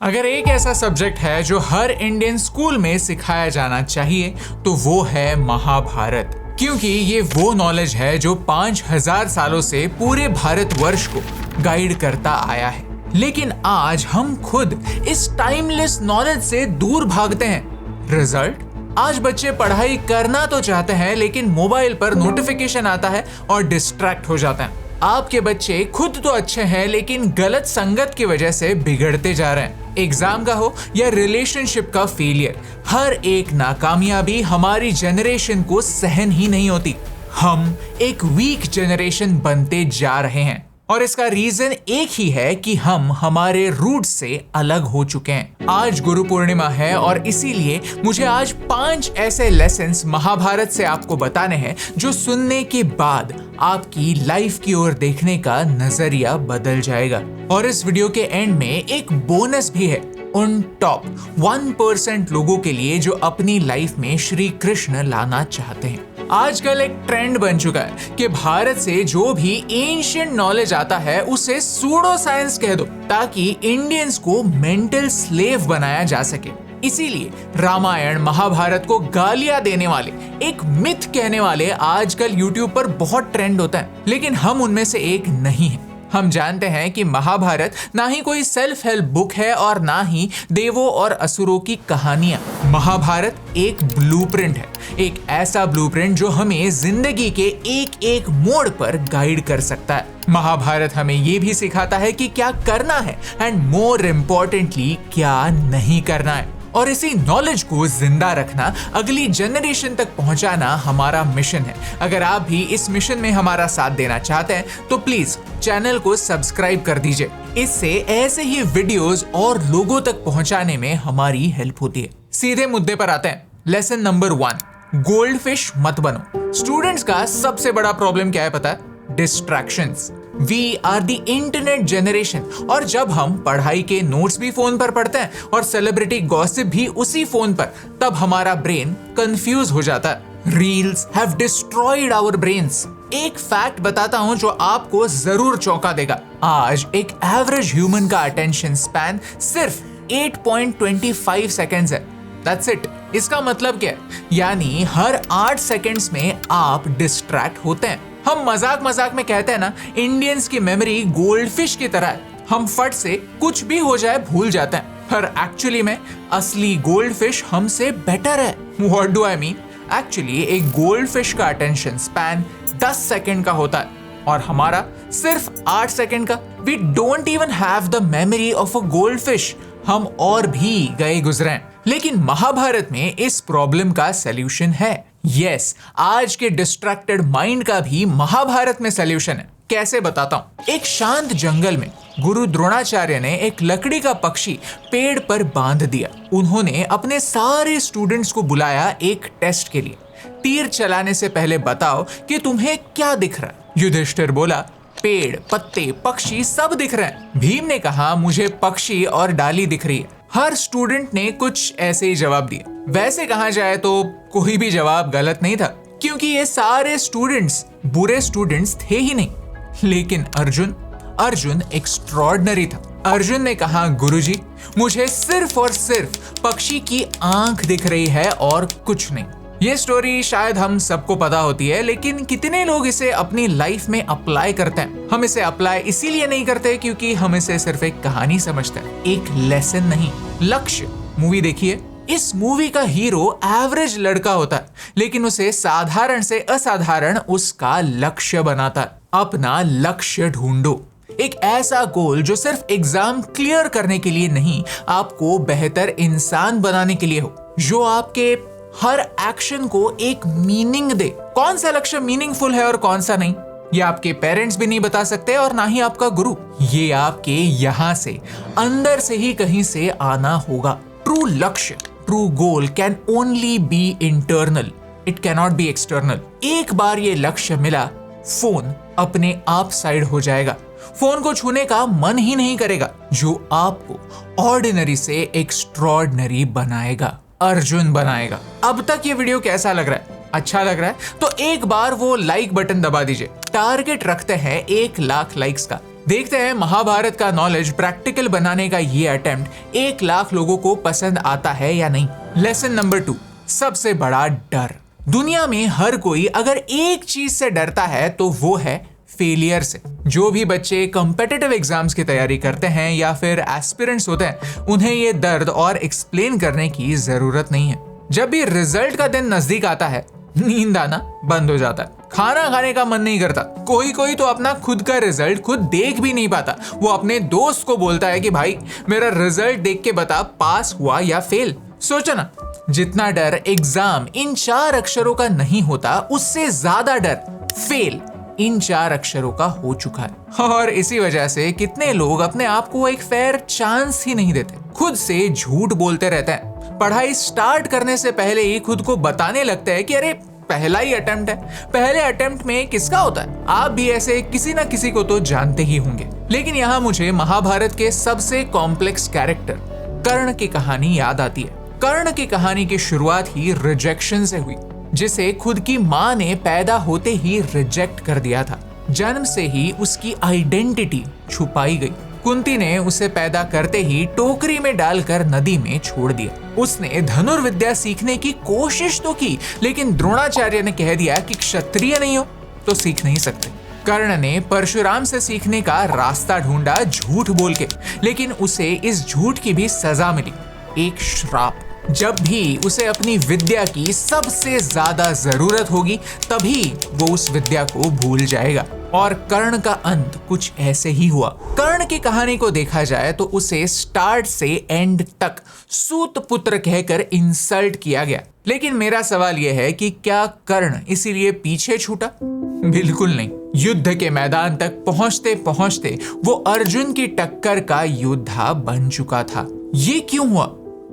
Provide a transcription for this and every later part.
अगर एक ऐसा सब्जेक्ट है जो हर इंडियन स्कूल में सिखाया जाना चाहिए तो वो है महाभारत, क्योंकि ये वो नॉलेज है जो 5000 सालों से पूरे भारतवर्ष को गाइड करता आया है। लेकिन आज हम खुद इस टाइमलेस नॉलेज से दूर भागते हैं। रिजल्ट, आज बच्चे पढ़ाई करना तो चाहते हैं लेकिन मोबाइल पर नोटिफिकेशन आता है और डिस्ट्रैक्ट हो जाते हैं। आपके बच्चे खुद तो अच्छे हैं लेकिन गलत संगत की वजह से बिगड़ते जा रहे हैं। एग्जाम का हो या रिलेशनशिप का फेलियर, हर एक नाकामयाबी हमारी जनरेशन को सहन ही नहीं होती। हम एक वीक जनरेशन बनते जा रहे हैं और इसका रीजन एक ही है कि हम हमारे रूट से अलग हो चुके हैं। आज गुरु पूर्णिमा है और इसीलिए मुझे आज 5 ऐसे लेसन्स महाभारत से आपको बताने हैं जो सुनने के बाद आपकी लाइफ की ओर देखने का नजरिया बदल जाएगा। और इस वीडियो के एंड में एक बोनस भी है उन टॉप 1% लोगों के लिए जो अपनी लाइफ में श्री कृष्ण लाना चाहते हैं। आजकल एक ट्रेंड बन चुका है कि भारत से जो भी एंशिएंट नॉलेज आता है उसे सूडो साइंस कह दो ताकि इंडियंस को मेंटल स्लेव बनाया जा सके। इसीलिए रामायण महाभारत को गालियां देने वाले, एक मिथ कहने वाले आजकल यूट्यूब पर बहुत ट्रेंड होता है, लेकिन हम उनमें से एक नहीं है। हम जानते हैं कि महाभारत ना ही कोई सेल्फ हेल्प बुक है और ना ही देवों और असुरों की कहानियां। महाभारत एक ब्लूप्रिंट है, एक ऐसा ब्लूप्रिंट जो हमें जिंदगी के एक एक मोड़ पर गाइड कर सकता है। महाभारत हमें ये भी सिखाता है कि क्या करना है एंड मोर इम्पोर्टेंटली क्या नहीं करना है। और इसी नॉलेज को जिंदा रखना, अगली जनरेशन तक पहुंचाना हमारा मिशन है। अगर आप भी इस मिशन में हमारा साथ देना चाहते हैं तो प्लीज चैनल को सब्सक्राइब कर दीजिए। इससे ऐसे ही वीडियोस और लोगों तक पहुंचाने में हमारी हेल्प होती है। सीधे मुद्दे पर आते हैं। लेसन नंबर 1, गोल्ड फिश मत बनो। स्टूडेंट्स का सबसे बड़ा प्रॉब्लम क्या है पता है? Distractions. We are the internet generation, और जब हम पढ़ाई के नोट्स भी फोन पर पढ़ते हैं और सेलिब्रिटी गॉसिप भी उसी फोन पर, तब हमारा ब्रेन कंफ्यूज हो जाता है। Reels have destroyed our brains. एक फैक्ट बताता हूं जो आपको जरूर चौंका देगा। आज एक एवरेज ह्यूमन का अटेंशन स्पैन सिर्फ 8.25 सेकेंड्स है। That's it। इसका मतलब क्या है? यानी हर 8 सेकेंड्स में आप डिस्ट्रैक्ट होते हैं। हम मजाक मजाक में कहते हैं ना, इंडियंस की मेमोरी गोल्ड फिश की तरह है, हम फट से कुछ भी हो जाए भूल जाते हैं। पर एक्चुअली में असली गोल्ड फिश हमसे बेटर है। What do I mean? Actually एक गोल्ड फिश का अटेंशन स्पैन 10 सेकेंड का होता है और हमारा सिर्फ 8 सेकेंड का। We don't even have the memory of a goldfish। हम और भी गए गुजरे हैं। लेकिन महाभारत में इस प्रॉब्लम का सलूशन है। यस, आज के डिस्ट्रैक्टेड माइंड का भी महाभारत में सलूशन है। कैसे बताता हूँ। एक शांत जंगल में गुरु द्रोणाचार्य ने एक लकड़ी का पक्षी पेड़ पर बांध दिया। उन्होंने अपने सारे स्टूडेंट्स को बुलाया एक टेस्ट के लिए। तीर चलाने से पहले बताओ कि तुम्हें क्या दिख रहा है। युधिष्ठिर बोला, पेड़, पत्ते, पक्षी सब दिख रहे हैं। भीम ने कहा, मुझे पक्षी और डाली दिख रही है। हर स्टूडेंट ने कुछ ऐसे ही जवाब दिए। वैसे कहा जाए तो कोई भी जवाब गलत नहीं था, क्योंकि ये सारे स्टूडेंट्स बुरे स्टूडेंट्स थे ही नहीं। लेकिन अर्जुन एक्स्ट्रॉर्डिनरी था। अर्जुन ने कहा, गुरुजी, मुझे सिर्फ और सिर्फ पक्षी की आंख दिख रही है और कुछ नहीं। ये स्टोरी शायद हम सबको पता होती है, लेकिन कितने लोग इसे अपनी लाइफ में अप्लाई करते हैं? हम इसे अप्लाई इसीलिए नहीं करते क्योंकि हम इसे सिर्फ एक कहानी समझते हैं, एक लेसन नहीं। लक्ष्य मूवी देखिए। इस मूवी का हीरो एवरेज लड़का होता है, लेकिन उसे साधारण से असाधारण उसका लक्ष्य बनाता है। अपना लक्ष्य ढूंढो, एक ऐसा गोल जो सिर्फ एग्जाम क्लियर करने के लिए नहीं, आपको बेहतर इंसान बनाने के लिए हो, जो आपके हर एक्शन को एक मीनिंग दे। कौन सा लक्ष्य मीनिंगफुल है और कौन सा नहीं, ये आपके पेरेंट्स भी नहीं बता सकते और ना ही आपका गुरु। ये आपके यहाँ से, अंदर से ही कहीं से आना होगा। ट्रू लक्ष्य, true goal can only be internal, it cannot be external. एक बार ये लक्ष्य मिला, फोन अपने आप साइड हो जाएगा। फोन को छूने का मन ही नहीं करेगा, जो आपको ऑर्डिनरी से एक्स्ट्रॉर्डिनरी बनाएगा, अर्जुन बनाएगा। अब तक ये वीडियो कैसा लग रहा है? अच्छा लग रहा है तो एक बार वो लाइक बटन दबा दीजिए। टारगेट रखते हैं 1 लाख लाइक्स का। देखते हैं महाभारत का नॉलेज प्रैक्टिकल बनाने का ये अटेम्प्ट 1 लाख लोगों को पसंद आता है या नहीं। लेसन नंबर 2, सबसे बड़ा डर। दुनिया में हर कोई अगर एक चीज से डरता है तो वो है फेलियर से। जो भी बच्चे कॉम्पिटिटिव एग्जाम्स की तैयारी करते हैं या फिर एस्पिरेंट्स होते हैं, उन्हें ये दर्द और एक्सप्लेन करने की जरूरत नहीं है। जब भी रिजल्ट का दिन नजदीक आता है, नींद आना बंद हो जाता है, खाना खाने का मन नहीं करता। कोई तो अपना खुद का रिजल्ट खुद देख भी नहीं पाता। वो अपने दोस्त को बोलता है कि भाई मेरा रिजल्ट देख के बता पास हुआ या फेल। सोचो ना, जितना डर एग्जाम इन 4 अक्षरों का नहीं होता, उससे ज्यादा डर फेल इन 4 अक्षरों का हो चुका है। और इसी वजह से कितने लोग अपने आप को एक फेयर चांस ही नहीं देते, खुद से झूठ बोलते रहते हैं। पढ़ाई स्टार्ट करने से पहले ही खुद को बताने लगता है कि अरे पहला ही अटेम्प्ट है, पहले अटेम्प्ट में किसका होता है। आप भी ऐसे किसी ना किसी को तो जानते ही होंगे। लेकिन यहाँ मुझे महाभारत के सबसे कॉम्प्लेक्स कैरेक्टर कर्ण की कहानी याद आती है। कर्ण की कहानी की शुरुआत ही रिजेक्शन से हुई, जिसे खुद की माँ ने पैदा होते ही रिजेक्ट कर दिया था। जन्म से ही उसकी आइडेंटिटी छुपाई गई। कुंती ने उसे पैदा करते ही टोकरी में डालकर नदी में छोड़ दिया। उसने धनुर्विद्या सीखने की कोशिश तो की, लेकिन द्रोणाचार्य ने कह दिया कि क्षत्रिय नहीं हो तो सीख नहीं सकते। कर्ण ने परशुराम से सीखने का रास्ता ढूंढा झूठ बोल के, लेकिन उसे इस झूठ की भी सजा मिली, एक श्राप। जब भी उसे अपनी विद्या की सबसे ज्यादा जरूरत होगी, तभी वो उस विद्या को भूल जाएगा। और कर्ण का अंत कुछ ऐसे ही हुआ। कर्ण की कहानी को देखा जाए तो उसे स्टार्ट से एंड तक सूत पुत्र कहकर इंसल्ट किया गया। लेकिन मेरा सवाल यह है कि क्या कर्ण इसीलिए पीछे छूटा? बिल्कुल नहीं। युद्ध के मैदान तक पहुंचते पहुंचते वो अर्जुन की टक्कर का योद्धा बन चुका था। ये क्यों हुआ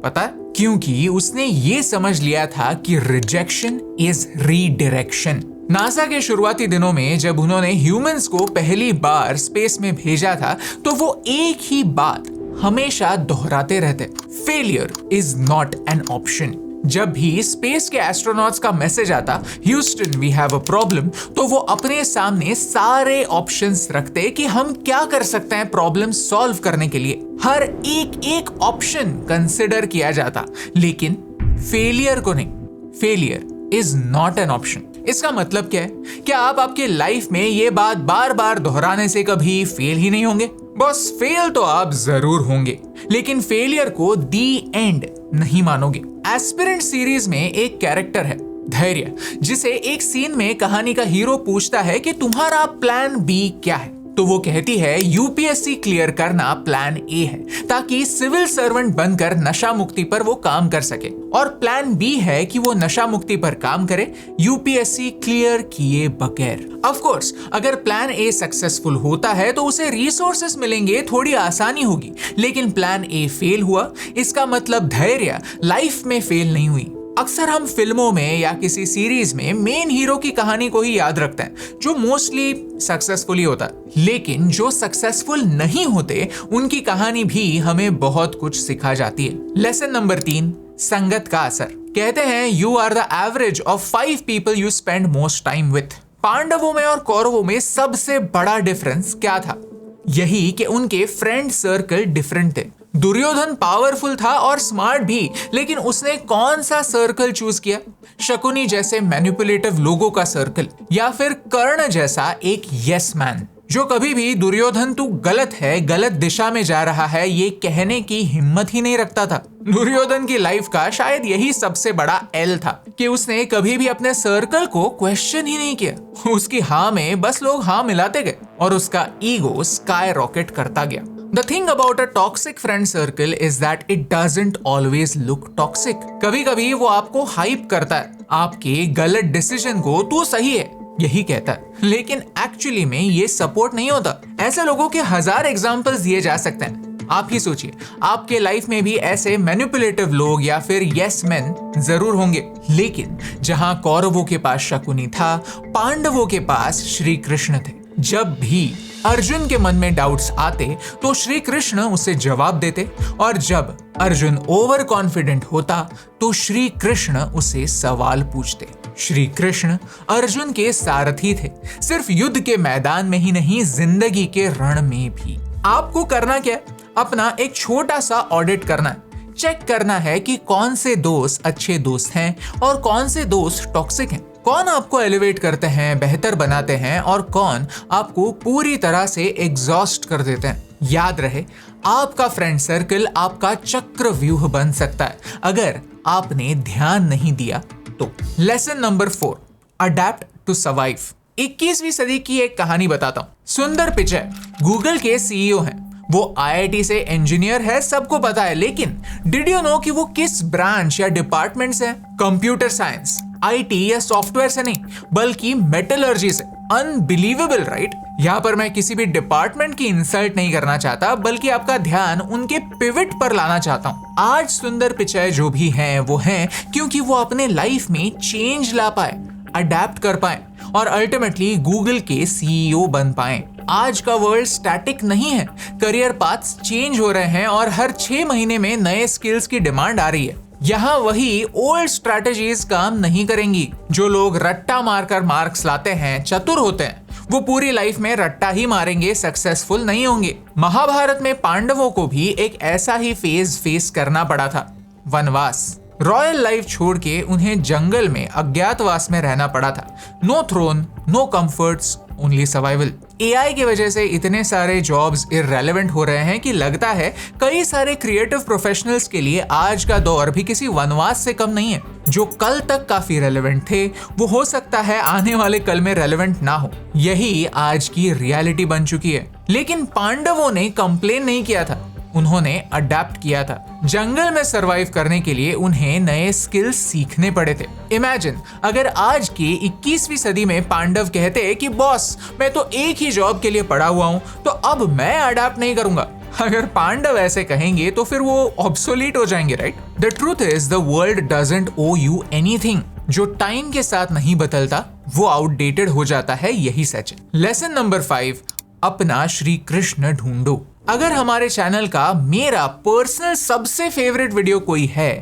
पता है? क्योंकि उसने ये समझ लिया था कि रिजेक्शन इज रीडायरेक्शन। नासा के शुरुआती दिनों में जब उन्होंने ह्यूमंस को पहली बार स्पेस में भेजा था, तो वो एक ही बात हमेशा दोहराते रहते, failure is not an option. जब भी स्पेस के एस्ट्रोनॉट्स का मैसेज आता, Houston we have a problem, तो वो अपने सामने सारे ऑप्शंस रखते कि हम क्या कर सकते हैं प्रॉब्लम सॉल्व करने के लिए। हर एक ऑप्शन कंसिडर किया जाता, लेकिन फेलियर को नहीं। Failure is not an option. इसका मतलब क्या है? क्या आप आपके लाइफ में ये बात बार बार दोहराने से कभी फेल ही नहीं होंगे? बस फेल तो आप जरूर होंगे, लेकिन फेलियर को दी एंड नहीं मानोगे। एस्पिरेंट सीरीज में एक कैरेक्टर है धैर्य, जिसे एक सीन में कहानी का हीरो पूछता है कि तुम्हारा प्लान बी क्या है, तो वो कहती है यूपीएससी क्लियर करना प्लान ए है, ताकि सिविल सर्वेंट बनकर नशा मुक्ति पर वो काम कर सके। और प्लान बी है कि वो नशा मुक्ति पर काम करे यूपीएससी क्लियर किए बगैर। ऑफ कोर्स अगर प्लान ए सक्सेसफुल होता है तो उसे रिसोर्सेस मिलेंगे, थोड़ी आसानी होगी। लेकिन प्लान ए फेल हुआ, इसका मतलब धैर्य लाइफ में फेल नहीं हुई। अक्सर हम फिल्मों में या किसी सीरीज में मेन हीरो की कहानी को ही याद रखते हैं, जो मोस्टली सक्सेसफुल ही होता है। लेकिन जो सक्सेसफुल नहीं होते, उनकी कहानी भी हमें बहुत कुछ सिखा जाती है। लेसन नंबर 3, संगत का असर। कहते हैं you are the average of 5 people you spend most time with. पांडवों में और कौरवों में सबसे बड़ा डिफरेंस क्या था? यही कि उनके फ्रेंड सर्कल डिफरेंट थे। दुर्योधन पावरफुल था और स्मार्ट भी, लेकिन उसने कौन सा सर्कल चूज किया? शकुनी जैसे मैनिपुलेटिव लोगों का सर्कल, या फिर कर्ण जैसा एक यस मैन, जो कभी भी दुर्योधन तू गलत है, गलत दिशा में जा रहा है, ये कहने की हिम्मत ही नहीं रखता था। दुर्योधन की लाइफ का शायद यही सबसे बड़ा एल था कि उसने कभी भी अपने सर्कल को क्वेश्चन ही नहीं किया। उसकी हाँ में बस लोग हाँ मिलाते गए और उसका ईगो स्काई रॉकेट करता गया। The thing about a toxic friend circle is that it doesn't always look toxic. कभी कभी वो आपको हाइप करता है, आपके गलत डिसीजन को तू सही है यही कहता है, लेकिन एक्चुअली में ये सपोर्ट नहीं होता। ऐसे लोगों के 1000 एग्जांपल्स दिए जा सकते हैं। आप ही सोचिए, आपके लाइफ में भी ऐसे मैनिपुलेटिव लोग या फिर यस मैन जरूर होंगे। लेकिन जहां कौरवों के पास शकुनी था, पांडवों के पास श्री कृष्ण थे। जब भी अर्जुन के मन में डाउट्स आते तो श्री कृष्ण उसे जवाब देते, और जब अर्जुन ओवर कॉन्फिडेंट होता तो श्री कृष्ण उसे सवाल पूछते। श्री कृष्ण अर्जुन के सारथी थे, सिर्फ युद्ध के मैदान में ही नहीं, जिंदगी के रण में भी। आपको करना क्या, अपना एक छोटा सा ऑडिट करना है। चेक करना है कि कौन से दोस्त अच्छे दोस्त हैं और कौन से दोस्त टॉक्सिक हैं, कौन आपको एलिवेट करते हैं, बेहतर बनाते हैं और कौन आपको पूरी तरह से एग्जॉस्ट कर देते हैं। याद रहे, आपका फ्रेंड सर्कल आपका चक्रव्यूह बन सकता है अगर आपने ध्यान नहीं दिया तो। Lesson number 4, adapt to survive. 21वीं सदी की एक कहानी बताता हूं। सुंदर पिचाई गूगल के सीईओ हैं। वो IIT से इंजीनियर है, सबको पता है, लेकिन डिड यू नो कि वो किस ब्रांच या डिपार्टमेंट से है? कंप्यूटर साइंस, IT या सॉफ्टवेयर से नहीं, बल्कि मेटलर्जी से। Unbelievable, right? यहाँ पर मैं किसी भी डिपार्टमेंट की इंसल्ट नहीं करना चाहता, बल्कि आपका ध्यान उनके पिवट पर लाना चाहता हूँ। आज सुंदर पिचाई जो भी हैं वो हैं क्योंकि वो अपने लाइफ में चेंज ला पाए, अडेप्ट कर पाए और अल्टीमेटली गूगल के CEO बन पाए। आज का वर्ल्ड स्टैटिक नहीं है, करियर पाथ्स चेंज हो रहे हैं और हर 6 महीने में नए स्किल्स की डिमांड आ रही है। यहाँ वही ओल्ड स्ट्रैटेजीज काम नहीं करेंगी। जो लोग रट्टा मारकर मार्क्स लाते हैं, चतुर होते हैं, वो पूरी लाइफ में रट्टा ही मारेंगे, सक्सेसफुल नहीं होंगे। महाभारत में पांडवों को भी एक ऐसा ही फेस करना पड़ा था, वनवास। रॉयल लाइफ छोड़ के उन्हें जंगल में अज्ञातवास में रहना पड़ा था। No throne, no comforts, only survival. AI की वजह से इतने सारे जॉब्स इररेलेवेंट हो रहे हैं कि लगता है कई सारे क्रिएटिव प्रोफेशनल्स के लिए आज का दौर भी किसी वनवास से कम नहीं है। जो कल तक काफी रेलेवेंट थे, वो हो सकता है आने वाले कल में रेलेवेंट ना हो। यही आज की रियलिटी बन चुकी है। लेकिन पांडवों ने कंप्लेन नहीं किया था, उन्होंने अडेप्ट किया था। जंगल में सरवाइव करने के लिए उन्हें नए स्किल्स सीखने पड़े थे। इमेजिन अगर आज की 21वीं सदी में पांडव कहते कि बॉस, मैं तो एक ही जॉब के लिए पढ़ा हुआ हूं, तो अब मैं अडेप्ट नहीं करूंगा। अगर पांडव ऐसे कहेंगे तो फिर वो ऑब्सोलीट हो जाएंगे, right? The truth is the world doesn't owe you anything. जो टाइम के साथ नहीं बदलता वो आउटडेटेड हो जाता है, यही सच है। लेसन नंबर 5, अपना श्री कृष्ण ढूंढो। अगर हमारे चैनल का मेरा पर्सनल सबसे फेवरेट वीडियो कोई है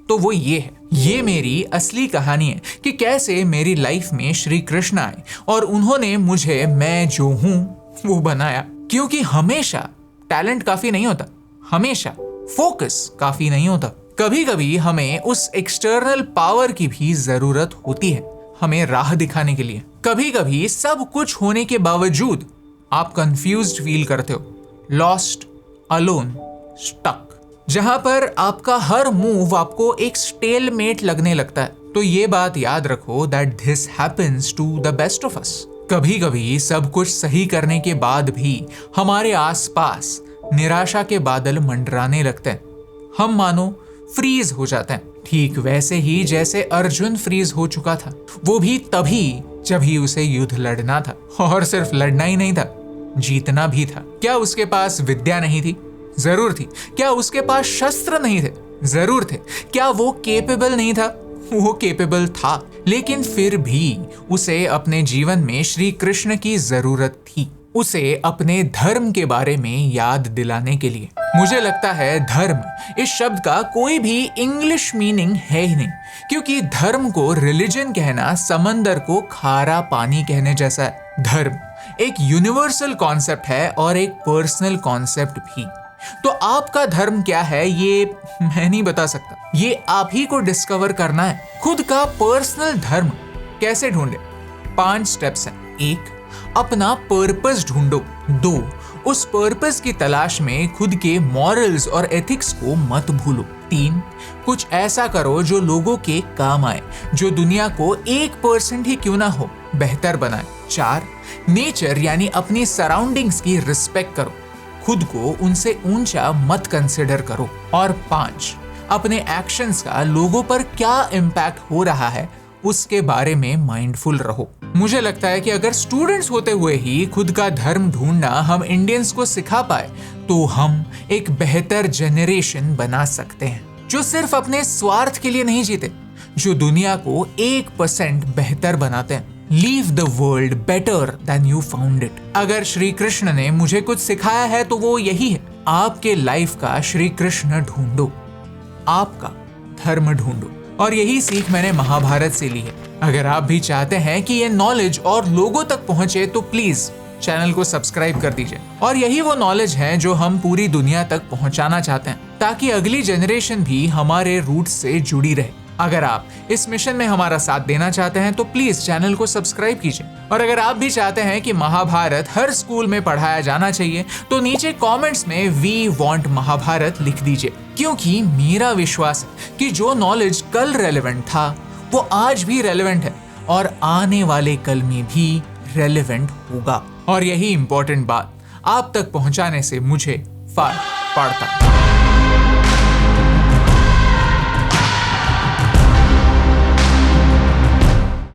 तो वो ये है। ये मेरी असली कहानी है कि कैसे मेरी लाइफ में श्री कृष्ण आए और उन्होंने मुझे मैं जो हूं वो बनाया। क्योंकि हमेशा टैलेंट काफी नहीं होता, हमेशा फोकस काफी नहीं होता। कभी कभी हमें उस एक्सटर्नल पावर की भी जरूरत होती है, हमें राह दिखाने के लिए। कभी कभी सब कुछ होने के बावजूद आप कंफ्यूज्ड फील करते हो, लॉस्ट, अलोन, स्टक, जहां पर आपका हर मूव आपको एक स्टेलमेट लगने लगता है। तो ये बात याद रखो that this happens to the best of us. कभी कभी सब कुछ सही करने के बाद भी हमारे आसपास निराशा के बादल मंडराने लगते हैं, हम मानो फ्रीज हो जाते हैं। ठीक वैसे ही जैसे अर्जुन फ्रीज हो चुका था, वो भी तभी जब ही उसे युद्ध लड़ना था, और सिर्फ लड़ना ही नहीं था, जीतना भी था। क्या उसके पास विद्या नहीं थी? जरूर थी। क्या उसके पास शस्त्र नहीं थे? जरूर थे। क्या वो केपेबल नहीं था? वो केपेबल था, लेकिन फिर भी उसे अपने जीवन में श्री कृष्ण की जरूरत थी, उसे अपने धर्म के बारे में याद दिलाने के लिए। मुझे लगता है धर्म इस शब्द का कोई भी इंग्लिश मीनिंग है ही नहीं, क्योंकि धर्म को रिलीजन कहना समंदर को खारा पानी कहने जैसा है। धर्म एक यूनिवर्सल कॉन्सेप्ट है और एक पर्सनल कॉन्सेप्ट भी। तो आपका धर्म क्या है ये मैं नहीं बता सकता, ये आप ही को डिस्कवर करना है। खुद का पर्सनल धर्म कैसे ढूंढे? 5 स्टेप्स हैं। 1, अपना पर्पस ढूंढो। 2, उस पर्पस की तलाश में खुद के मॉरल्स और एथिक्स को मत भूलो। 3, कुछ ऐसा करो जो लोगों के काम आए, जो दुनिया को 1% ही क्यों ना हो बेहतर बनाए। 4, नेचर यानी अपनी सराउंडिंग्स की रिस्पेक्ट करो, खुद को उनसे ऊंचा मत कंसिडर करो। और 5, अपने एक्शंस का लोगों पर क्या इम्पैक्ट हो रहा है उसके बारे में माइंडफुल रहो। मुझे लगता है कि अगर स्टूडेंट्स होते हुए ही खुद का धर्म ढूंढना हम इंडियंस को सिखा पाए तो हम एक बेहतर जनरेशन बना सकते हैं, जो सिर्फ अपने स्वार्थ के लिए नहीं जीते, जो दुनिया को 1% बेहतर बनाते हैं। Leave the world better than you found it. अगर श्री कृष्ण ने मुझे कुछ सिखाया है तो वो यही है, आपके लाइफ का श्री कृष्ण ढूंढो, आपका धर्म ढूंढो। और यही सीख मैंने महाभारत से ली है। अगर आप भी चाहते हैं कि ये नॉलेज और लोगों तक पहुंचे तो प्लीज चैनल को सब्सक्राइब कर दीजिए। और यही वो नॉलेज है जो हम पूरी दुनिया तक पहुंचाना चाहते हैं, ताकि अगली जनरेशन भी हमारे रूट से जुड़ी रहे। अगर आप इस मिशन में हमारा साथ देना चाहते हैं तो प्लीज चैनल को सब्सक्राइब कीजिए। और अगर आप भी चाहते हैं कि महाभारत हर स्कूल में पढ़ाया जाना चाहिए तो नीचे कमेंट्स में वी वांट महाभारत लिख दीजिए, क्योंकि मेरा विश्वास है कि जो नॉलेज कल रेलेवेंट था वो आज भी रेलेवेंट है और आने वाले कल में भी रेलेवेंट होगा। और यही इंपॉर्टेंट बात आप तक पहुंचाने से मुझे फर्क पड़ता है।